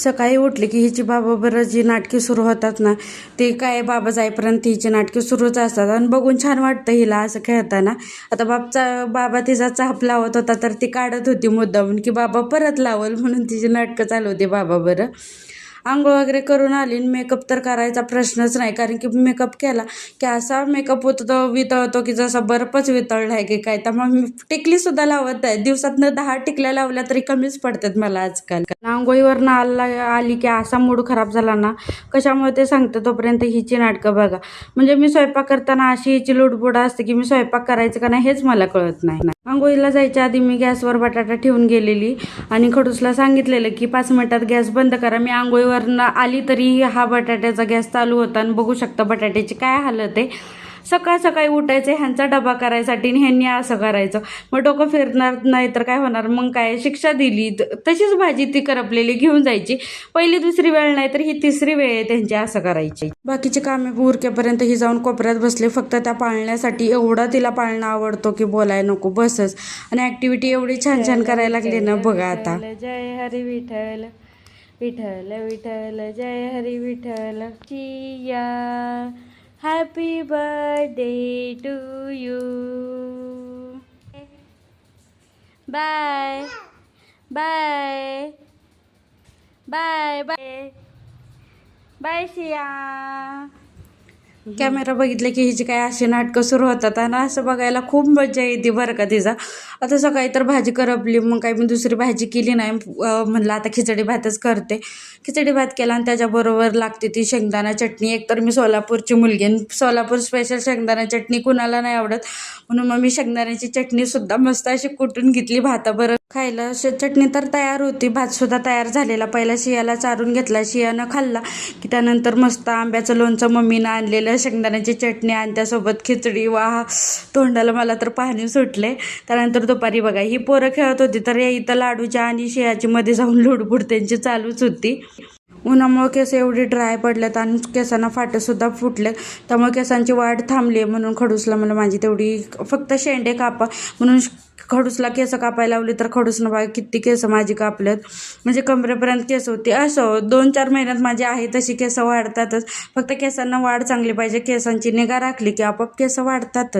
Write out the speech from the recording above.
सकाळी उठली की हिची बाबाबरोबर जी नाटके सुरू होतात ना, ते काय बाबा जाईपर्यंत हिची नाटके सुरूच असतात आणि बघून छान वाटतं हिला असं खेळताना. आता बाबा तिचा चाप लावत होता तर ती काढत होती मुद्दामून की बाबा परत लावल म्हणून तिची नाटकं चालू होती बाबाबरोबर. आंघोळ वगैरे करून आली आणि मेकअप तर करायचा प्रश्नच नाही, कारण की मेकअप केला की असा मेकअप होतो वितळतो की जसा बर्फच वितळला आहे की काय. त्यामुळे मी टिकलीसुद्धा लावत आहे. दिवसातनं 10 टिकल्या लावल्या तरी कमीच पडतात मला आजकाल. आंघोळीवरनं आली की असा मूड खराब झाला ना, कशामुळे ते सांगते तोपर्यंत हिची नाटकं बघा. म्हणजे मी स्वयंपाक करताना अशी हिची लुडबुड असते की मी स्वयंपाक करायचं का नाही हेच मला कळत नाही. आंघोळीला जायच्या आधी मी गॅसवर बटाटा ठेवून गेलेली आणि खडूसला सांगितलेलं की 5 मिनिटात गॅस बंद करा. मी आंघोळीवरनं आली तरी हा बटाट्याचा गॅस चालू होता आणि बघू शकता बटाट्याची काय हालत आहे. सकाळ सकाळी उठायचं ह्यांचा डबा करायसाठी आणि ह्यांनी असं करायचं, मग डोकं फिरणार नाही तर काय होणार. मग काय शिक्षा दिली, तशीच भाजी ती करपलेली घेऊन जायची. पहिली दुसरी वेळ नाही तर ही तिसरी वेळ आहे त्यांची असं करायची. बाकीचे कामे उरकेपर्यंत ही जाऊन कोपऱ्यात बसले फक्त त्या पाळण्यासाठी. एवढा तिला पाळणं आवडतो की बोलाय नको बसच. आणि ॲक्टिव्हिटी एवढी छान छान करायला लागली ना बघा आता. जय हरी विठ्ठल विठ्ठल विठ्ठल जय हरी विठ्ठल चिया. Happy birthday to you. Bye bye bye bye bye शिया. कॅमेरा बघितले की हिची काय अशी नाटकं सुरू होतात आणि असं बघायला खूप मजा येते बरं का तिचा. आता सकाळी तर भाजी करपली, मग काही मी दुसरी भाजी केली नाही. म्हणलं आता खिचडी भातच करते. खिचडी भात केला आणि त्याच्याबरोबर लागते ती शेंगदाणा चटणी. एकतर मी सोलापूरची मुलगी आणि सोलापूर स्पेशल शेंगदाणा चटणी कुणाला नाही आवडत, म्हणून मग मी शेंगदाण्याची चटणीसुद्धा मस्त अशी कुटून घेतली भाताबरोबर खायला. चटणी तर तयार होती, भातसुद्धा तयार झालेला. पहिला शियाला चारून घेतला, शियानं खाल्ला की त्यानंतर मस्त आंब्याचं लोणचं मम्मीनं आणलेलं, शेंगदाण्याची चटणी आणि त्यासोबत खिचडी. वा, तोंडाला मला तर पाणी सुटले. त्यानंतर दुपारी बघा ही पोरं खेळत होती तर इथं लाडूच्या आणि शियाची मध्ये जाऊन लुडबुड त्यांची चालूच होती. उन्हामुळे केस एवढी ड्राय पडल्यात आणि केसांना फाटेसुद्धा फुटलेत, त्यामुळे केसांची वाढ थांबली. म्हणून खडूसला मला माझी तेवढी फक्त शेंडे कापा म्हणून खडूसला केस कापायला लावली तर खडूसनं बघा किती केस माझी कापल्यात. म्हणजे कमरेपर्यंत केस होती. असं 2-4 महिन्यात माझी आहे तशी केस वाढतातच. फक्त केसांना वाढ चांगली पाहिजे, केसांची निगा राखली की आपोआप केस वाढतातच.